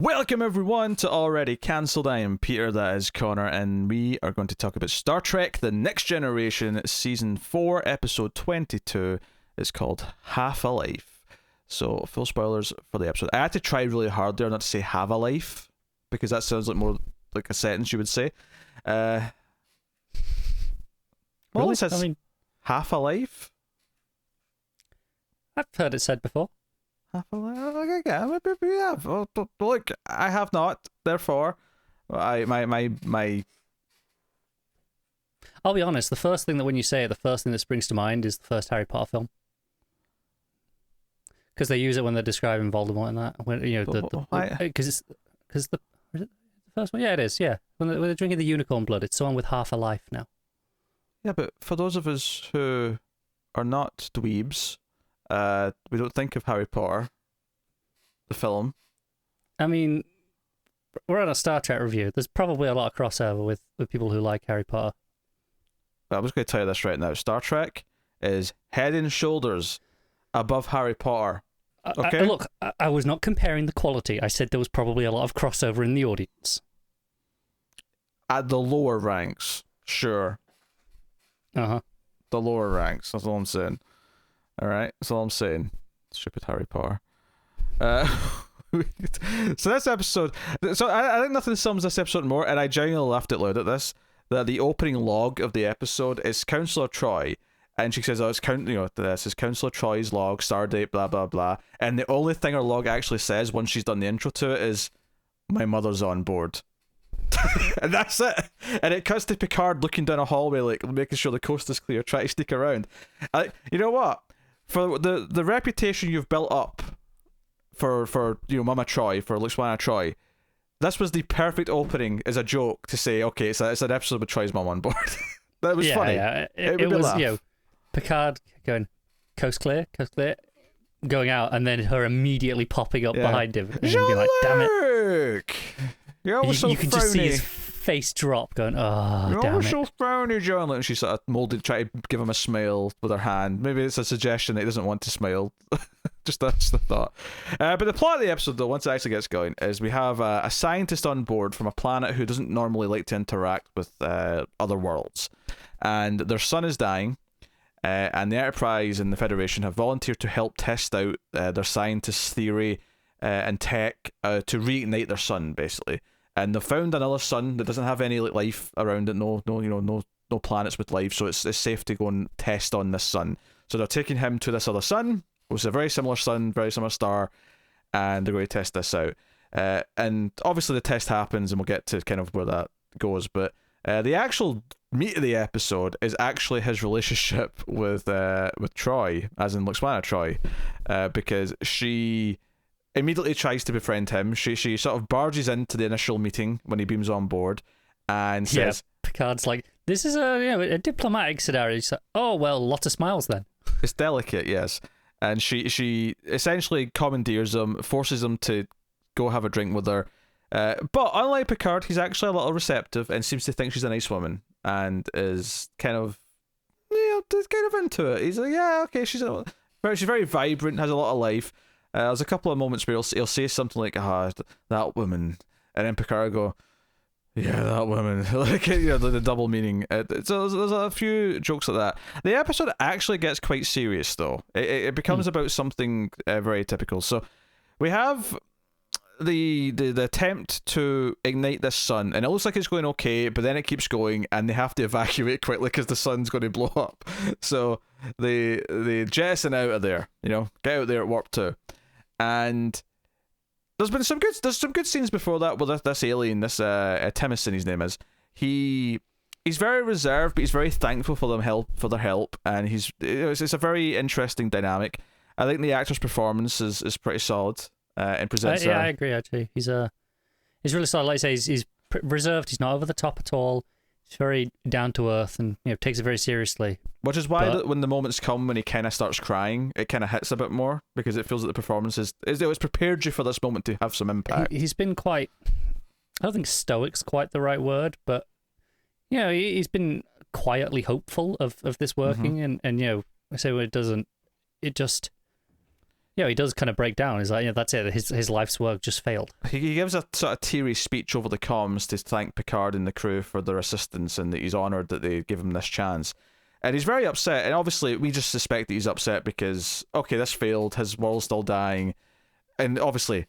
Welcome everyone to Already Cancelled. I am Peter, that is Connor, and we are going to talk about Star Trek The Next Generation, Season 4, Episode 22. It's called Half a Life. So, full spoilers for the episode. I had to try really hard there not to say have a life, because that sounds like more like a sentence you would say. Well, Really? it says half a life? I've heard it said before. Half a life? Okay, maybe we have. Oh, look, I have not, therefore, my I'll be honest, the first thing that when you say it, the first thing that springs to mind is the first Harry Potter film. Because they use it when they're describing Voldemort and that. When, you know, because is it the first one? Yeah, it is, yeah. When they're drinking the unicorn blood, it's someone with half a life now. Yeah, but for those of us who are not dweebs, we don't think of Harry Potter, the film. I mean, we're on a Star Trek review. There's probably a lot of crossover with people who like Harry Potter. I'm just going to tell you this right now. Star Trek is head and shoulders above Harry Potter. Okay? Look, I was not comparing the quality. I said there was probably a lot of crossover in the audience. At the lower ranks, sure. Uh-huh. The lower ranks, that's all I'm saying. Alright, that's all I'm saying. Stupid Harry Potter. So this episode... So I think nothing sums this episode more, and I genuinely laughed out loud at this, that the opening log of the episode is Counselor Troy, and she says, oh, this is Counselor Troy's log, stardate, blah, blah, blah, and the only thing her log actually says once she's done the intro to it is, my mother's on board. And that's it. And it cuts to Picard looking down a hallway, like making sure the coast is clear, trying to sneak around. You know what? For the reputation you've built up for Mama Troy, for Luxwana Troy, this was the perfect opening as a joke to say, okay, it's an episode with Troy's mom on board. That was funny. Yeah, it was, Picard going, coast clear, going out, and then her immediately popping up behind him and being like, damn it. You're always so you can frowny. just see his face drop going, oh, You're damn always it. so frowny, John. And she sort of molded, trying to give him a smile with her hand. Maybe it's a suggestion that he doesn't want to smile. That's the thought. But the plot of the episode, though, once it actually gets going, is we have a scientist on board from a planet who doesn't normally like to interact with other worlds. And their son is dying. And the Enterprise and the Federation have volunteered to help test out their scientist's theory and tech to reignite their sun, basically. And they've found another sun that doesn't have any life around it, no planets with life, so it's safe to go and test on this sun. So they're taking him to this other sun, which is a very similar sun, very similar star, and they're going to test this out. And obviously the test happens, and we'll get to kind of where that goes. But the actual meat of the episode is actually his relationship with Troy, as in Luxwana Troy, because she immediately tries to befriend him. She sort of barges into the initial meeting when he beams on board and says, Picard's like, this is a diplomatic scenario. He's like, oh, well, lots of smiles then. It's delicate, yes. And she essentially commandeers him, forces him to go have a drink with her. But unlike Picard, he's actually a little receptive and seems to think she's a nice woman and is kind of into it. He's like, yeah, okay, she's very vibrant, has a lot of life. There's a couple of moments where he'll say something like, that woman, and then Picard will go, yeah, that woman. Like, the double meaning. So there's a few jokes like that. The episode actually gets quite serious, though. It becomes about something very typical. So we have the attempt to ignite this sun, and it looks like it's going okay, but then it keeps going, and they have to evacuate quickly because the sun's going to blow up. So they jettison out of there, get out there at warp 2. And there's some good scenes before that with this alien, this Timothy, his name is. He's very reserved, but he's very thankful for their help, and it's a very interesting dynamic. I think the actor's performance is pretty solid and presents. I agree. Actually, he's really solid. Like I say, he's reserved. He's not over the top at all. He's very down to earth and takes it very seriously. Which is why when the moments come when he kind of starts crying, it kind of hits a bit more, because it feels like the performance it's prepared you for this moment to have some impact. He's been quite, I don't think stoic's quite the right word, but he's been quietly hopeful of this working, and I say when it doesn't, it just he does kind of break down. He's like, that's it. His life's work just failed. He gives a sort of teary speech over the comms to thank Picard and the crew for their assistance and that he's honoured that they give him this chance. And he's very upset, and obviously we just suspect that he's upset because, okay, this failed, his world's still dying, and obviously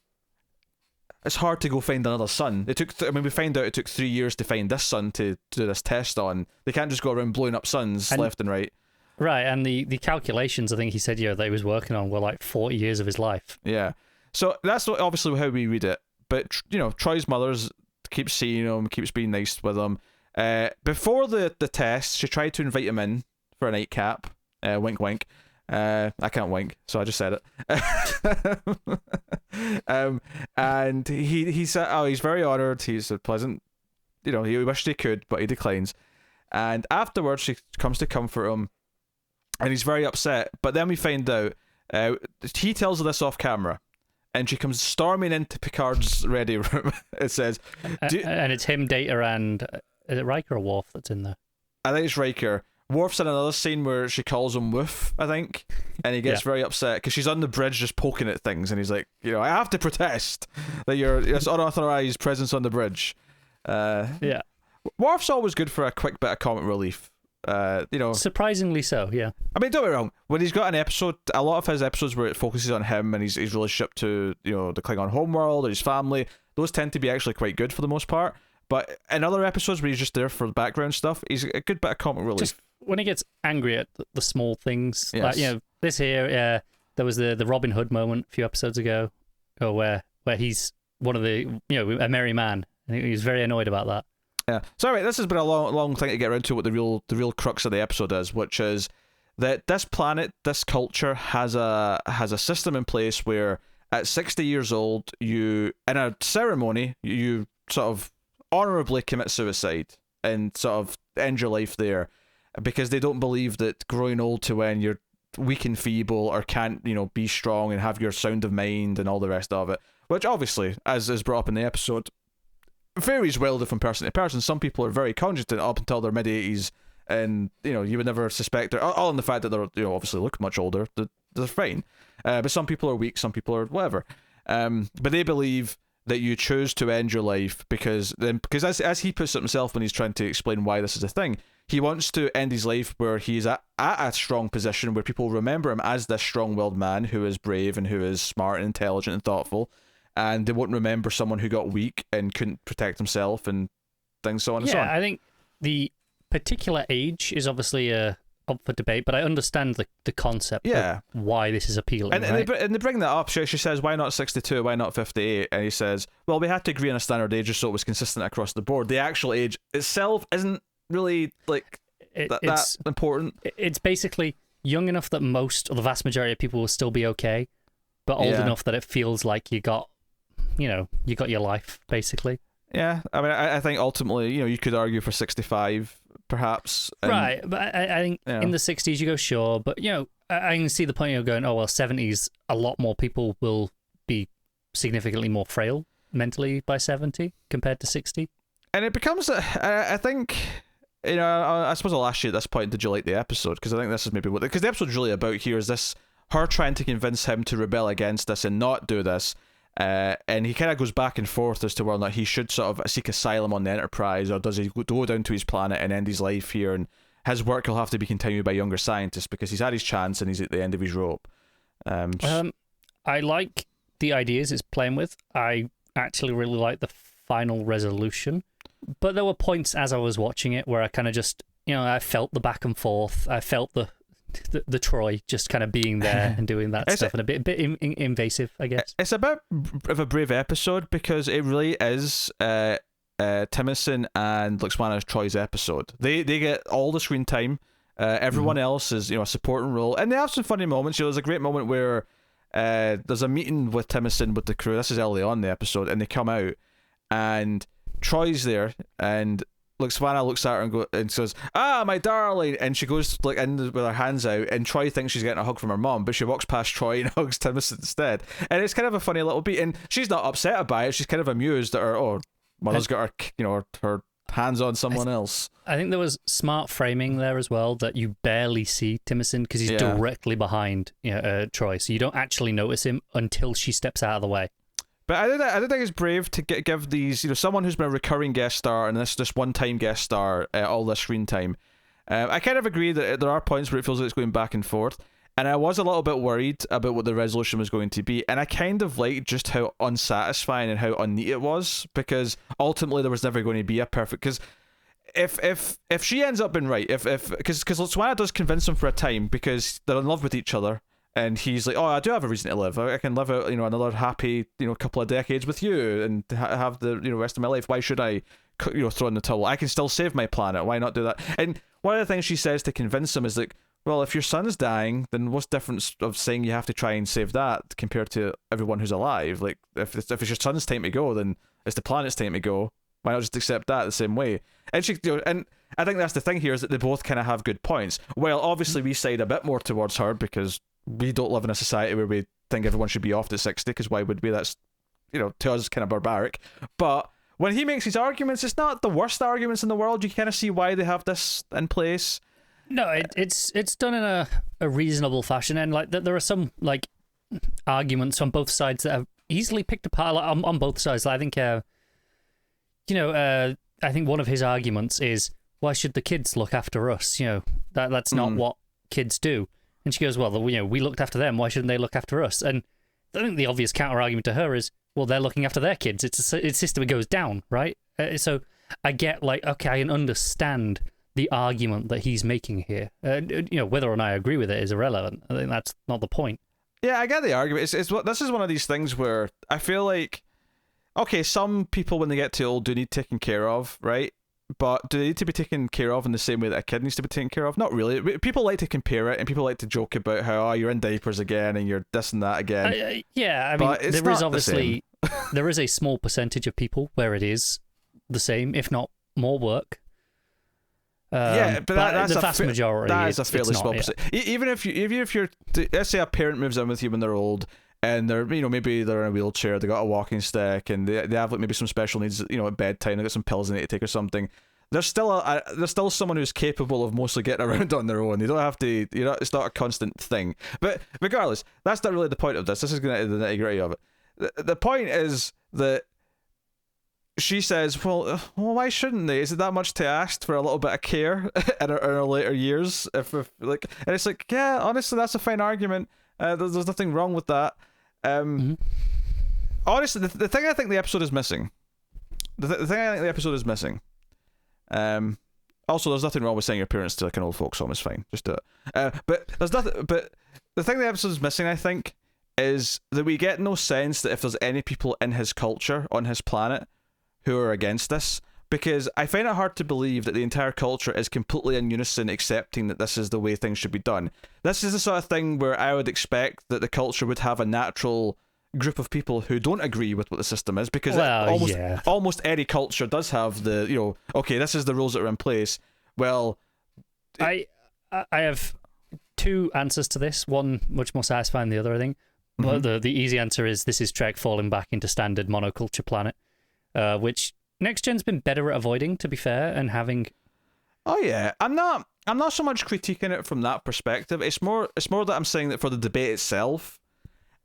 it's hard to go find another sun. It took, we found out it took 3 years to find this sun to do this test on. They can't just go around blowing up suns left and right. Right, and the calculations I think he said that he was working on were like 40 years of his life. Yeah, so that's obviously how we read it. But Troy's mother keeps seeing him, keeps being nice with him. Before the test, she tried to invite him in for a nightcap. Wink, wink. I can't wink, so I just said it. And he said, he's very honoured. He's pleasant. He wished he could, but he declines. And afterwards, she comes to comfort him. And he's very upset, but then we find out he tells her this off camera, and she comes storming into Picard's ready room. It says, and it's him, Data, and is it Riker or Worf that's in there? I think it's Riker. Worf's in another scene where she calls him Woof, I think, and he gets very upset because she's on the bridge just poking at things, and he's like, I have to protest that you're unauthorized presence on the bridge. Yeah, Worf's always good for a quick bit of comic relief. Surprisingly so, yeah. I mean, don't get me wrong, when he's got an episode, a lot of his episodes where it focuses on him and his relationship to the Klingon homeworld or his family, those tend to be actually quite good for the most part. But in other episodes where he's just there for the background stuff, he's a good bit of comic relief. Just when he gets angry at the small things, yes. Like this here, there was the Robin Hood moment a few episodes ago, where he's one of the a merry man, and he was very annoyed about that. Yeah. So anyway, this has been a long thing to get around to what the real crux of the episode is, which is that this planet, this culture has a system in place where at 60 years old, you in a ceremony, you sort of honorably commit suicide and sort of end your life there, because they don't believe that growing old to when you're weak and feeble or can't be strong and have your sound of mind and all the rest of it, which obviously, as is brought up in the episode, varies wildly from person to person. Some people are very cogent up until their mid-80s, and you would never suspect they're all in the fact that they're obviously look much older. They're fine, but some people are weak, some people are whatever. But they believe that you choose to end your life because as he puts it himself when he's trying to explain why this is a thing, he wants to end his life where he's at a strong position where people remember him as this strong-willed man who is brave and who is smart and intelligent and thoughtful. And they won't remember someone who got weak and couldn't protect himself and things so on and so on. Yeah, I think the particular age is obviously up for debate, but I understand the concept of why this is appealing. And they bring that up. She says, why not 62, why not 58? And he says, well, we had to agree on a standard age just so it was consistent across the board. The actual age itself isn't really that important. It's basically young enough that the vast majority of people will still be okay, but old enough that it feels like you got your life, basically. Yeah, I mean, I think ultimately, you could argue for 65, perhaps. Right, but I think in the 60s you go, sure, but, I can see the point of going, 70s, a lot more people will be significantly more frail mentally by 70 compared to 60. And it becomes, I think, I suppose I'll ask you at this point, did you like the episode? Because I think this is maybe because the episode's really about here is this, her trying to convince him to rebel against this and not do this. And he kind of goes back and forth as to whether or not he should sort of seek asylum on the Enterprise, or does he go down to his planet and end his life here, and his work will have to be continued by younger scientists because he's had his chance and he's at the end of his rope. I like the ideas it's playing with. I actually really like the final resolution, but there were points as I was watching it where I kind of just I felt the back and forth. I felt the Troy just kind of being there and doing that stuff, and a bit invasive, I guess. It's a bit of a brave episode because it really is Timothy and Lwaxana's Troy's episode. They get all the screen time. Everyone else is a supporting role, and they have some funny moments. There's a great moment where there's a meeting with Timothy with the crew. This is early on in the episode, and they come out, and Troy's there, and Lwaxana looks at her and says, my darling, and she goes in with her hands out, and Troy thinks she's getting a hug from her mom, but she walks past Troy and hugs Timothy instead, and it's kind of a funny little beat, and she's not upset about it. She's kind of amused that her mother's got her hands on someone else. I think there was smart framing there as well, that you barely see Timmerson because he's directly behind Troy, so you don't actually notice him until she steps out of the way. But I did think it's brave to give these, someone who's been a recurring guest star and this one-time guest star all this screen time. I kind of agree that there are points where it feels like it's going back and forth, and I was a little bit worried about what the resolution was going to be, and I kind of liked just how unsatisfying and how unneat it was, because ultimately there was never going to be a perfect... Because if she ends up being right, because Lotsuana does convince him for a time because they're in love with each other, and he's like, oh, I do have a reason to live. I can live out, another happy, couple of decades with you and have the, rest of my life. Why should I, throw in the towel? I can still save my planet. Why not do that? And one of the things she says to convince him is like, well, if your son's dying, then what's the difference of saying you have to try and save that compared to everyone who's alive? Like, if it's your son's time to go, then it's the planet's time to go. Why not just accept that the same way? And she, and I think that's the thing here, is that they both kind of have good points. Well, obviously we side a bit more towards her because we don't live in a society where we think everyone should be off to 60, because why would we? That's, to us, kind of barbaric. But when he makes his arguments, it's not the worst arguments in the world. You kind of see why they have this in place. No, it's done in a reasonable fashion, and like there are some like arguments on both sides that are easily picked apart on both sides. I think, I think one of his arguments is, why should the kids look after us? That's not what kids do. And she goes, well, we looked after them. Why shouldn't they look after us? And I think the obvious counter argument to her is, well, they're looking after their kids. It's a system that goes down, right? So I get like, okay, I can understand the argument that he's making here. Whether or not I agree with it is irrelevant. I think that's not the point. Yeah, I get the argument. This is one of these things where I feel like, okay, some people when they get too old do need taken care of, right? But do they need to be taken care of in the same way that a kid needs to be taken care of? Not really. People like to compare it, and people like to joke about how, you're in diapers again, and you're this and that again. I mean, there is obviously there is a small percentage of people where it is the same, if not more work. But that's the vast majority. That is a fairly small percentage. Even if you're, let's say a parent moves in with you when they're old, and they're, maybe they're in a wheelchair, they got a walking stick, and they have like maybe some special needs, at bedtime, they got some pills they need to take or something. There's still someone who's capable of mostly getting around on their own. They don't have to, it's not a constant thing. But regardless, that's not really the point of this. This is going to the nitty-gritty of it. The point is that she says, well, why shouldn't they? Is it that much to ask for a little bit of care in our later years? If and it's like, yeah, honestly, that's a fine argument. There's nothing wrong with that. Honestly, the thing I think the episode is missing. Also, there's nothing wrong with saying your parents to like an old folks home. It's fine, just do it. But there's nothing. But the thing the episode is missing, I think, is that we get no sense that if there's any people in his culture on his planet who are against this, because I find it hard to believe that the entire culture is completely in unison accepting that this is the way things should be done. This is the sort of thing where I would expect that the culture would have a natural group of people who don't agree with what the system is, because almost any culture does have the, okay, this is the rules that are in place. Well, I have two answers to this, one much more satisfying than the other, I think. Well, the easy answer is this is Trek falling back into standard monoculture planet, which Next Gen's been better at avoiding, to be fair, and having. Oh yeah, I'm not so much critiquing it from that perspective. It's more that I'm saying that for the debate itself,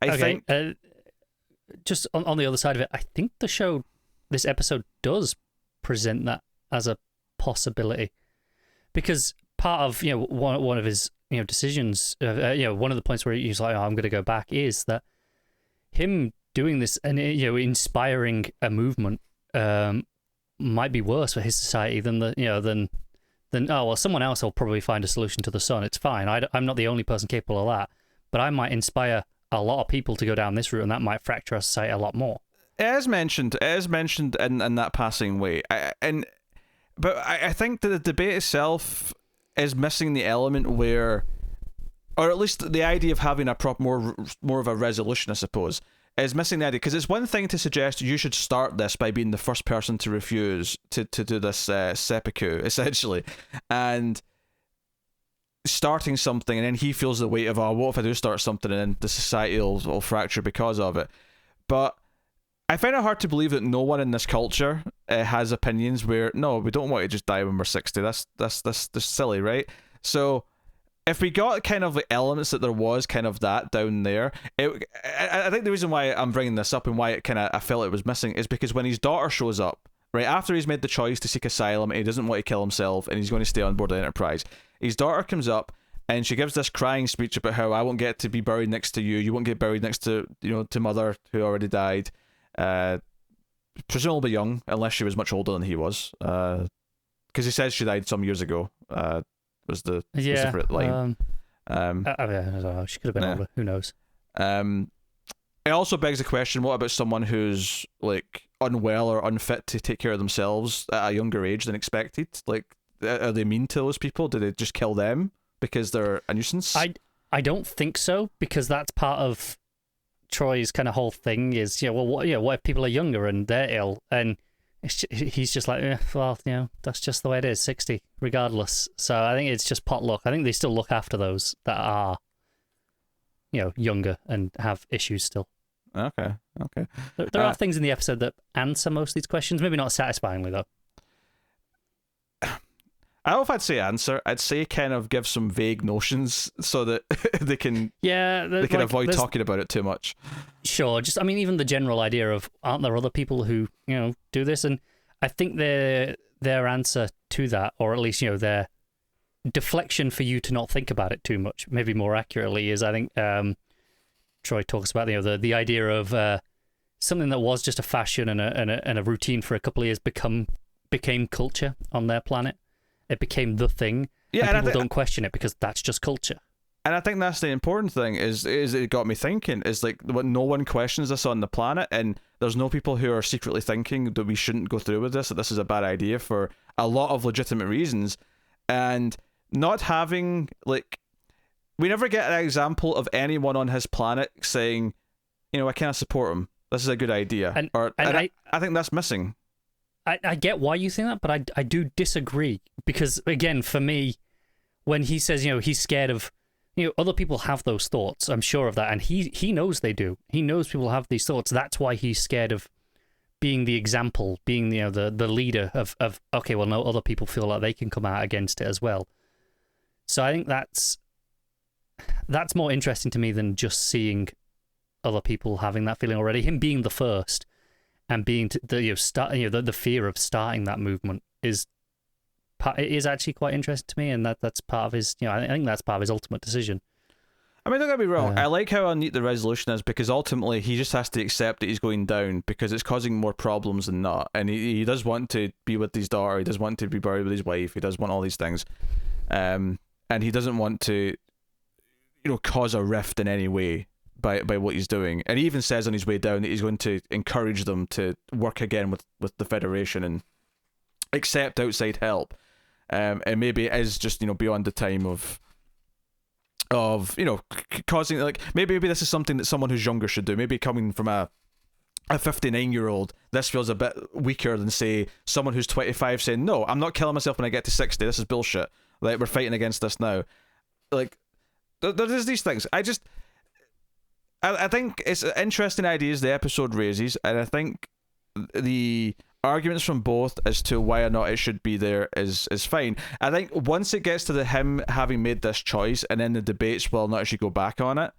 I think. Just on the other side of it, I think this episode does present that as a possibility, because part of one of his decisions, one of the points where he's like, oh, I'm going to go back, is that him doing this and inspiring a movement might be worse for his society than someone else will probably find a solution to the sun. It's fine. I'm not the only person capable of that, but I might inspire a lot of people to go down this route, and that might fracture our society a lot more. As mentioned in that passing way, but I think that the debate itself is missing the element where, or at least the idea of having a more of a resolution, I suppose, is missing the idea, because it's one thing to suggest you should start this by being the first person to refuse to do this seppuku, essentially, and starting something, and then he feels the weight of, oh, what if I do start something and then the society will fracture because of it. But I find it hard to believe that no one in this culture has opinions where, no, we don't want to just die when we're 60. That's silly, right? So if we got kind of like elements that there was kind of that down there, I think the reason why I'm bringing this up and why it kind of I felt it was missing is because when his daughter shows up, right after he's made the choice to seek asylum and he doesn't want to kill himself and he's going to stay on board the Enterprise, his daughter comes up and she gives this crying speech about how I won't get to be buried next to you. You won't get buried next to to mother who already died. Presumably young, unless she was much older than he was. Because he says she died some years ago. Was the line. She could have been older. Who knows? It also begs the question: what about someone who's like unwell or unfit to take care of themselves at a younger age than expected? Like, are they mean to those people? Do they just kill them because they're a nuisance? I don't think so, because that's part of Troy's kind of whole thing. Is what if people are younger and they're ill, and he's just like, that's just the way it is. 60, regardless. So I think it's just potluck. I think they still look after those that are, younger and have issues still. Okay. There are things in the episode that answer most of these questions. Maybe not satisfyingly though. I don't know if I'd say answer. I'd say kind of give some vague notions so that they can avoid talking about it too much. Sure. Just even the general idea of, aren't there other people who do this? And I think their answer to that, or at least their deflection for you to not think about it too much, maybe more accurately, is I think Troy talks about the idea of something that was just a fashion and a routine for a couple of years became culture on their planet. It became the thing. Yeah, and people don't question it because that's just culture. And I think that's the important thing is it got me thinking, is like no one questions this on the planet, and there's no people who are secretly thinking that we shouldn't go through with this, that this is a bad idea for a lot of legitimate reasons. And not having, we never get an example of anyone on his planet saying, I can't support him. This is a good idea. I think that's missing. I get why you think that, but I do disagree, because again, for me, when he says he's scared of other people have those thoughts, I'm sure of that, and he knows they do. He knows people have these thoughts. That's why he's scared of being the example, being the leader of okay, well, no, other people feel like they can come out against it as well. So I think that's more interesting to me than just seeing other people having that feeling already. Him being the first. And being the fear of starting that movement is actually quite interesting to me, and that's part of his. I think that's part of his ultimate decision. Don't get me wrong. I like how neat the resolution is, because ultimately he just has to accept that he's going down because it's causing more problems than not, and he does want to be with his daughter. He does want to be buried with his wife. He does want all these things, and he doesn't want to, cause a rift in any way by what he's doing. And he even says on his way down that he's going to encourage them to work again with the Federation and accept outside help. And maybe it is just, beyond the time of causing, maybe this is something that someone who's younger should do. Maybe coming from a 59-year-old, this feels a bit weaker than, say, someone who's 25 saying, no, I'm not killing myself when I get to 60. This is bullshit. We're fighting against this now. There's these things. I think it's interesting ideas the episode raises, and I think the arguments from both as to why or not it should be there is fine. I think once it gets to him having made this choice, and then the debates whether or not it should go back on it,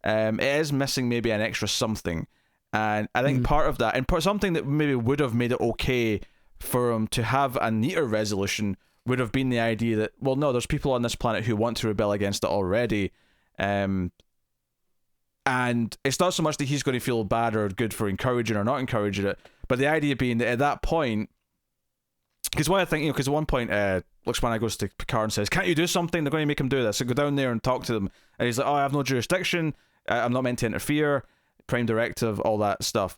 it is missing maybe an extra something. And I think part of that, and something that maybe would have made it okay for him to have a neater resolution, would have been the idea that, well, no, there's people on this planet who want to rebel against it already. And it's not so much that he's going to feel bad or good for encouraging or not encouraging it, but the idea being that at that point, because what I think, because at one point, Lakshmana goes to Picard and says, can't you do something? They're going to make him do this. So go down there and talk to them. And he's like, I have no jurisdiction. I'm not meant to interfere. Prime directive, all that stuff.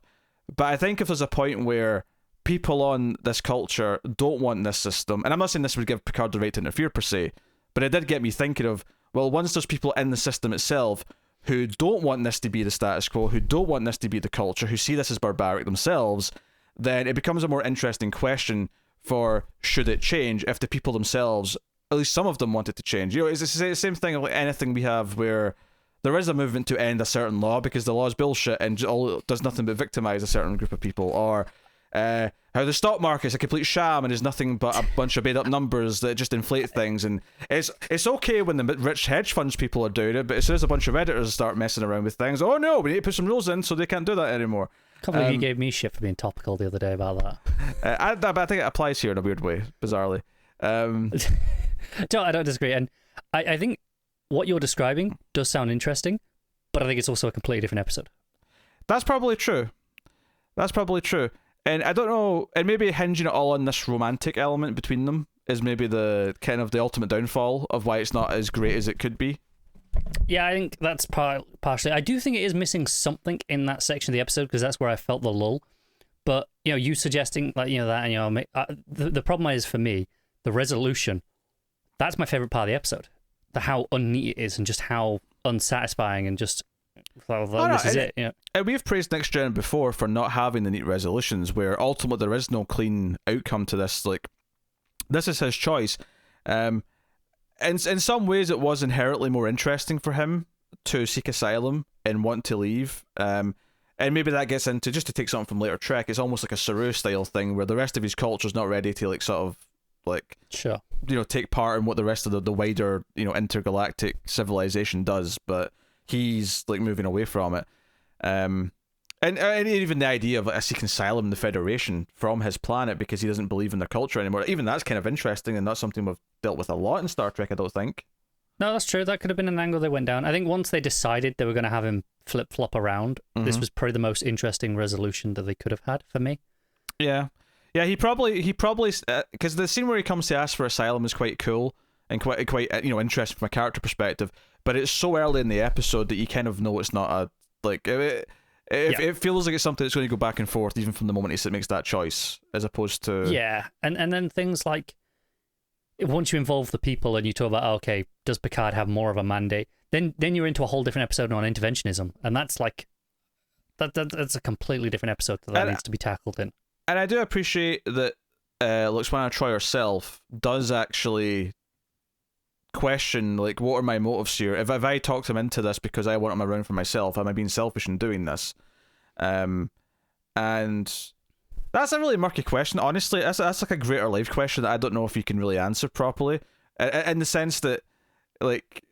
But I think if there's a point where people on this culture don't want this system, and I'm not saying this would give Picard the right to interfere per se, but it did get me thinking of, well, once there's people in the system itself who don't want this to be the status quo, who don't want this to be the culture, who see this as barbaric themselves, then it becomes a more interesting question for should it change if the people themselves, at least some of them, want it to change. It's the same thing like anything we have where there is a movement to end a certain law because the law is bullshit and all does nothing but victimize a certain group of people, or how the stock market's a complete sham and is nothing but a bunch of made up numbers that just inflate things. And it's okay when the rich hedge funds people are doing it, but as soon as a bunch of editors start messing around with things, oh no, we need to put some rules in so they can't do that anymore. I can't believe you gave me shit for being topical the other day about that. I think it applies here in a weird way, bizarrely. I don't disagree, and I think what you're describing does sound interesting, but I think it's also a completely different episode. That's probably true. And I don't know, and maybe hinging it all on this romantic element between them is maybe the kind of the ultimate downfall of why it's not as great as it could be. Yeah, I think that's partially. I do think it is missing something in that section of the episode because that's where I felt the lull. But you suggesting that, and the problem is for me the resolution. That's my favorite part of the episode. How unneat it is and just how unsatisfying and just this is it. Yeah. And we've praised Next Gen before for not having the neat resolutions, where ultimately there is no clean outcome to this. Like, this is his choice. And in some ways, it was inherently more interesting for him to seek asylum and want to leave. And maybe that gets into, just to take something from later Trek, it's almost like a Saru style thing where the rest of his culture's not ready to sure, take part in what the rest of the wider, intergalactic civilization does, but he's like moving away from it. And even the idea of seeking asylum in the Federation from his planet because he doesn't believe in their culture anymore, even that's kind of interesting and not something we've dealt with a lot in Star Trek, I don't think. No, that's true. That could have been an angle they went down. I think once they decided they were going to have him flip-flop around, this was probably the most interesting resolution that they could have had for me. Yeah, he probably because the scene where he comes to ask for asylum is quite cool and quite interesting from a character perspective, but it's so early in the episode that you kind of know it's not it feels like it's something that's going to go back and forth even from the moment he makes that choice, as opposed to and then things like once you involve the people and you talk about okay, does Picard have more of a mandate, then you're into a whole different episode on interventionism, and that's like that's a completely different episode that needs to be tackled in. And I do appreciate that Lwaxana Troi herself does actually question, like, what are my motives here? If I talked him into this because I want him around for myself, am I being selfish in doing this? And that's a really murky question. Honestly, that's like a greater life question that I don't know if you can really answer properly. In the sense that, like,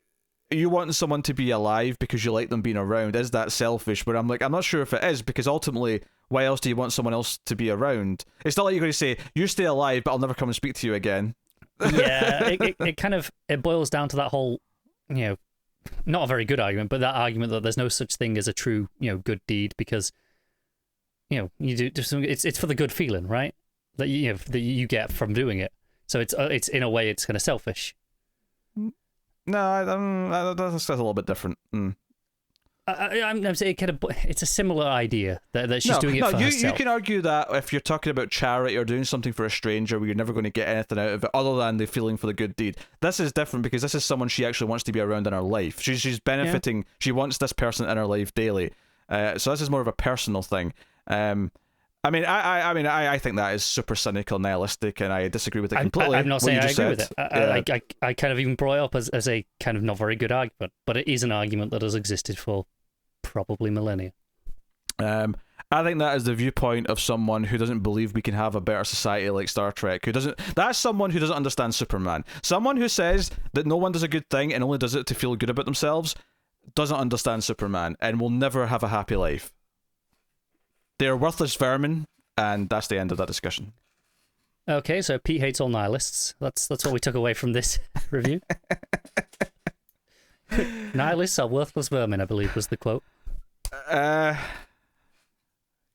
you want someone to be alive because you like them being around. Is that selfish? But I'm not sure if it is, because ultimately, why else do you want someone else to be around? It's not like you're going to say, you stay alive, but I'll never come and speak to you again. Yeah, it boils down to that whole, not a very good argument, but that argument that there's no such thing as a true, good deed because, you do it's for the good feeling, right? That you get from doing it. So it's in a way it's kind of selfish. No, that's a little bit different. I'm saying it's a similar idea that she's doing it for herself. You can argue that if you're talking about charity or doing something for a stranger where you're never going to get anything out of it other than the feeling for the good deed. This is different because this is someone she actually wants to be around in her life. She's benefiting. Yeah. She wants this person in her life daily. So this is more of a personal thing. I think that is super cynical, nihilistic, and I disagree with it completely. I'm not saying I agree with it. I kind of even brought it up as a kind of not very good argument, but it is an argument that has existed for probably millennia. I think that is the viewpoint of someone who doesn't believe we can have a better society like Star Trek. That's someone who doesn't understand Superman. Someone who says that no one does a good thing and only does it to feel good about themselves doesn't understand Superman and will never have a happy life. They're worthless vermin, and that's the end of that discussion. Okay, so Pete hates all nihilists. That's what we took away from this review. Nihilists are worthless vermin, I believe was the quote. Yeah,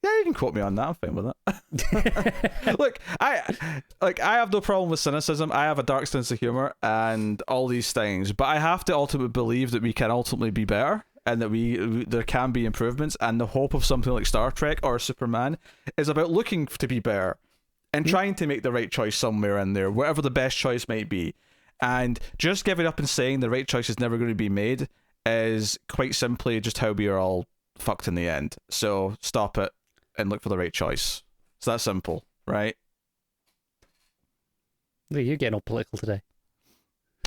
you can quote me on that. I'm fine with it. Look, I have no problem with cynicism. I have a dark sense of humor and all these things, but I have to ultimately believe that we can ultimately be better. And that there can be improvements, and the hope of something like Star Trek or Superman is about looking to be better and trying to make the right choice somewhere in there, whatever the best choice might be. And just giving up and saying the right choice is never going to be made is quite simply just how we are all fucked in the end. So stop it and look for the right choice. It's that simple, right? You're getting all political today.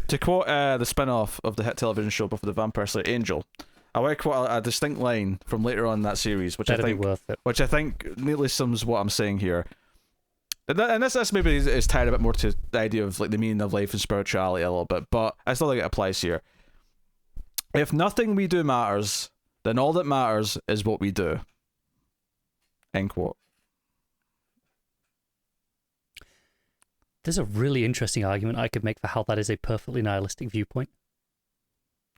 To quote the spin-off of the hit television show before the Vampire Slayer, Angel, I want to quote a distinct line from later on in that series, which Better I think be worth it. which I think neatly sums what I'm saying here. And this maybe is tied a bit more to the idea of like the meaning of life and spirituality a little bit, but I still think it applies here. If nothing we do matters, then all that matters is what we do. End quote. There's a really interesting argument I could make for how that is a perfectly nihilistic viewpoint.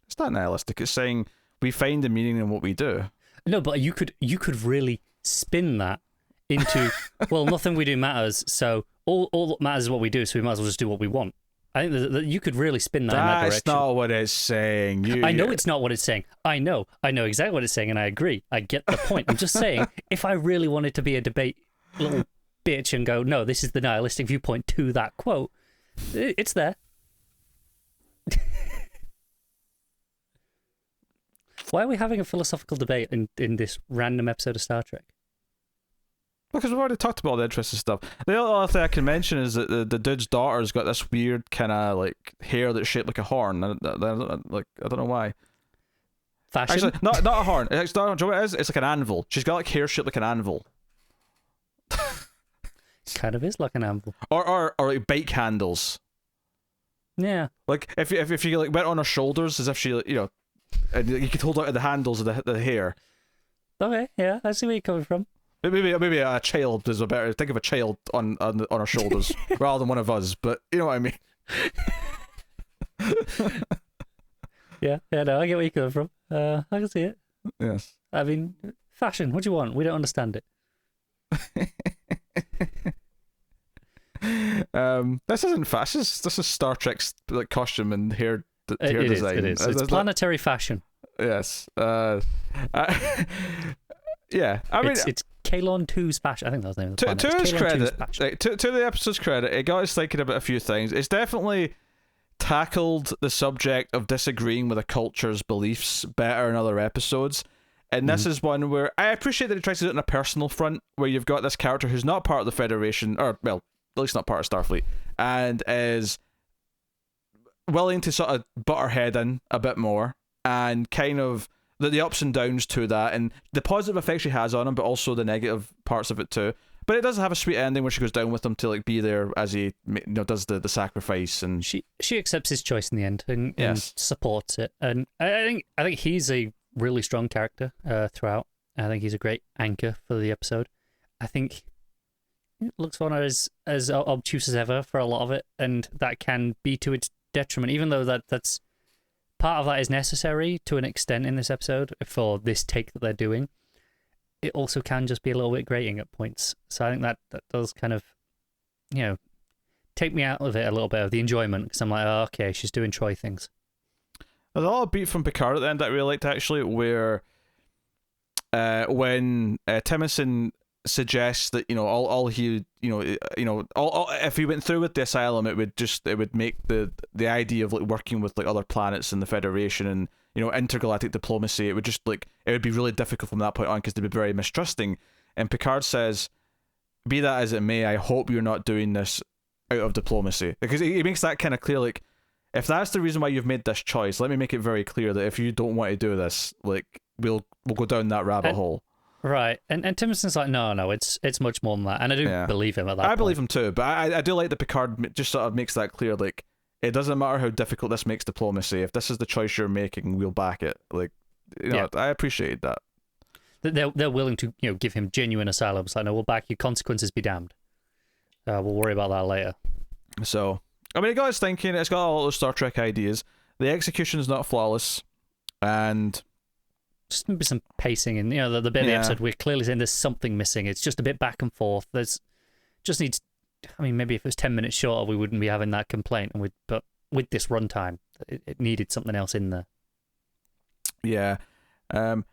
It's not nihilistic. It's saying we find the meaning in what we do. No, but you could really spin that into, well, nothing we do matters, so all that matters is what we do, so we might as well just do what we want. I think that you could really spin that in that direction. That's not what it's saying. I know it's not what it's saying. I know exactly what it's saying, and I agree. I get the point. I'm just saying, if I really wanted to be a debate little bitch and go, no, this is the nihilistic viewpoint to that quote, it's there. Why are we having a philosophical debate in this random episode of Star Trek? Because we've already talked about all the interesting stuff. The other thing I can mention is that the dude's daughter's got this weird kind of like hair that's shaped like a horn. I don't know why. Fashion? Actually, not a horn. Do you know what it is? It's like an anvil. She's got like hair shaped like an anvil. Kind of is like an anvil. Or like bike handles. Yeah. Like if you like went on her shoulders as if she, you know, and you could hold out the handles of the hair. Okay, yeah, I see where you're coming from. Maybe a child is a better. Think of a child on our shoulders rather than one of us. But you know what I mean. Yeah, no, I get where you're coming from. I can see it. Yes. I mean, fashion. What do you want? We don't understand it. This isn't fashion. This is Star Trek's like costume and hair design. It is. It's planetary fashion. Yes. Yeah. I mean, it's Kalon 2's fashion. I think that's the name of the planet. To his credit, to the episode's credit, it got us thinking about a few things. It's definitely tackled the subject of disagreeing with a culture's beliefs better in other episodes. And this is one where I appreciate that it tries to do it on a personal front, where you've got this character who's not part of the Federation, or, well, at least not part of Starfleet, and is willing to sort of butt her head in a bit more, and kind of the ups and downs to that, and the positive effect she has on him, but also the negative parts of it too. But it does have a sweet ending where she goes down with him to like be there as he does the sacrifice, and she accepts his choice in the end and supports it. And I think he's a really strong character throughout. I think he's a great anchor for the episode. I think Lux Fauna is as obtuse as ever for a lot of it, and that can be to its detriment, even though that's part of that is necessary to an extent in this episode for this take that they're doing. It also can just be a little bit grating at points. So I think that does kind of, take me out of it a little bit of the enjoyment, because I'm like, oh, okay, she's doing Troy things. There's a lot of beat from Picard at the end that I really liked, actually, where when Timothy suggests that if he went through with the asylum, it would make the idea of like working with like other planets in the Federation and intergalactic diplomacy, it would be really difficult from that point on, because they'd be very mistrusting. And Picard says, be that as it may, I hope you're not doing this out of diplomacy, because he makes that kind of clear, like, if that's the reason why you've made this choice, let me make it very clear that if you don't want to do this, like, we'll go down that rabbit hole. Right, and Timson's like, no, it's much more than that, and I do believe him at that point. I believe him too, but I do like that Picard just sort of makes that clear, like, it doesn't matter how difficult this makes diplomacy, if this is the choice you're making, we'll back it. Like, I appreciate that. They're willing to give him genuine asylum. It's like, no, we'll back you, consequences be damned. We'll worry about that later. So, I mean, it got us thinking, it's got all those Star Trek ideas. The execution is not flawless, and just maybe some pacing, and the bit of the episode we're clearly saying there's something missing. It's just a bit back and forth. Maybe if it was 10 minutes shorter, we wouldn't be having that complaint. But with this runtime, it needed something else in there. Yeah, and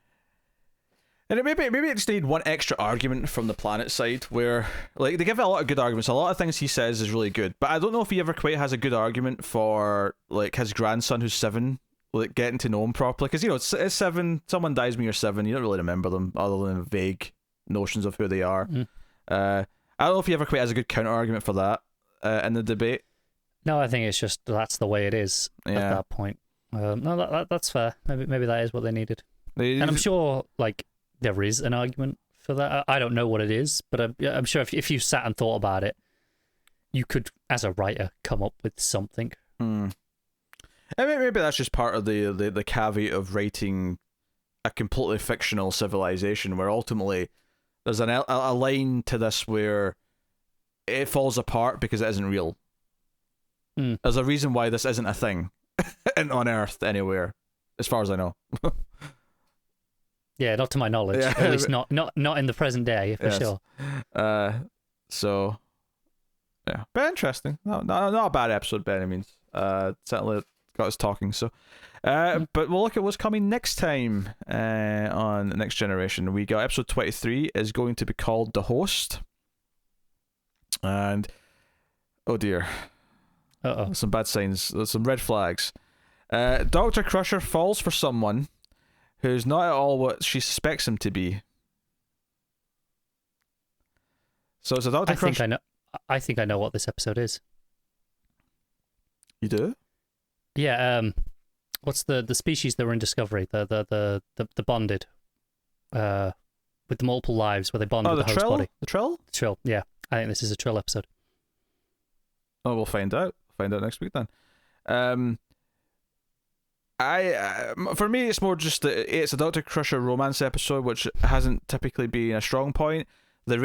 maybe it just need one extra argument from the planet side, where like they give it a lot of good arguments. A lot of things he says is really good, but I don't know if he ever quite has a good argument for like his grandson who's 7. Like getting to know him properly, because it's 7. Someone dies when you're 7. You don't really remember them other than vague notions of who they are. I don't know if he ever quite has a good counter argument for that in the debate. No, I think it's just that's the way it is at that point. No, that's fair. Maybe that is what they needed. And I'm sure, like, there is an argument for that. I don't know what it is, but I'm sure if you sat and thought about it, you could, as a writer, come up with something. And maybe that's just part of the caveat of writing a completely fictional civilization, where ultimately there's a line to this where it falls apart because it isn't real. There's a reason why this isn't a thing on Earth anywhere, as far as I know. Yeah, not to my knowledge. Yeah. At least not in the present day, for sure. So, yeah, but interesting. Not a bad episode by any means. Certainly got us talking. So, but we'll look at what's coming next time on Next Generation. We got episode 23 is going to be called The Host, and oh dear, some bad signs. Some red flags. Dr. Crusher falls for someone who's not at all what she suspects him to be. So it's a Dr. Crusher. I think I know what this episode is. You do? Yeah. What's the species that were in Discovery? The bonded, with the multiple lives where they bond with the host body. The Trill? The Trill. Yeah, I think this is a Trill episode. Oh, we'll find out. Find out next week then. For me, it's more just it's a Dr. Crusher romance episode, which hasn't typically been a strong point. The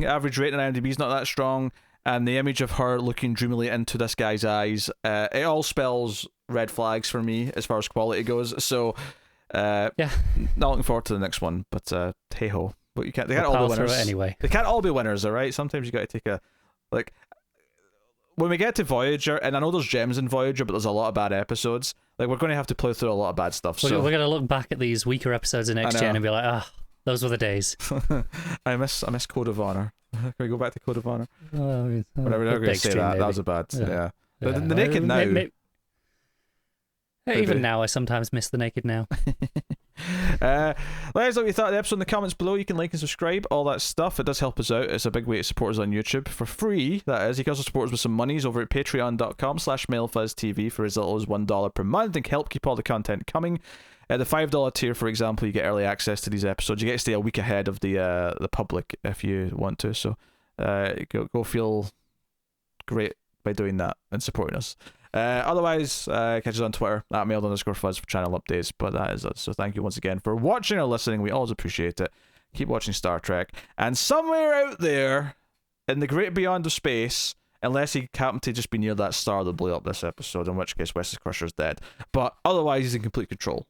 average rating on IMDb is not that strong, and the image of her looking dreamily into this guy's eyes, it all spells red flags for me as far as quality goes. So, not looking forward to the next one. But hey ho, but they can't all be winners anyway. They can't all be winners, all right. Sometimes you got to take when we get to Voyager, and I know there's gems in Voyager, but there's a lot of bad episodes. Like, we're going to have to play through a lot of bad stuff. We're going to look back at these weaker episodes of Next Gen and be like, those were the days. I miss Code of Honor. Can we go back to Code of Honor? Whatever, we're going to say that. Maybe. That was a bad. Yeah. The Naked Now. Even now, I sometimes miss the Naked Now. Let us know what you thought of the episode in the comments below. You can like and subscribe, all that stuff. It does help us out. It's a big way to support us on YouTube for free, that is. You can also support us with some monies over at patreon.com/MailFuzzTV for as little as $1 per month and can help keep all the content coming. At the $5 tier, for example, you get early access to these episodes. You get to stay a week ahead of the public if you want to. So go feel great by doing that and supporting us. Otherwise, catch us on Twitter at mailed_fuzz for channel updates. But that is us. So thank you once again for watching or listening. We always appreciate it. Keep watching Star Trek. And somewhere out there in the great beyond of space, unless he happened to just be near that star that blew up this episode, in which case Wesley Crusher's dead. But otherwise, he's in complete control.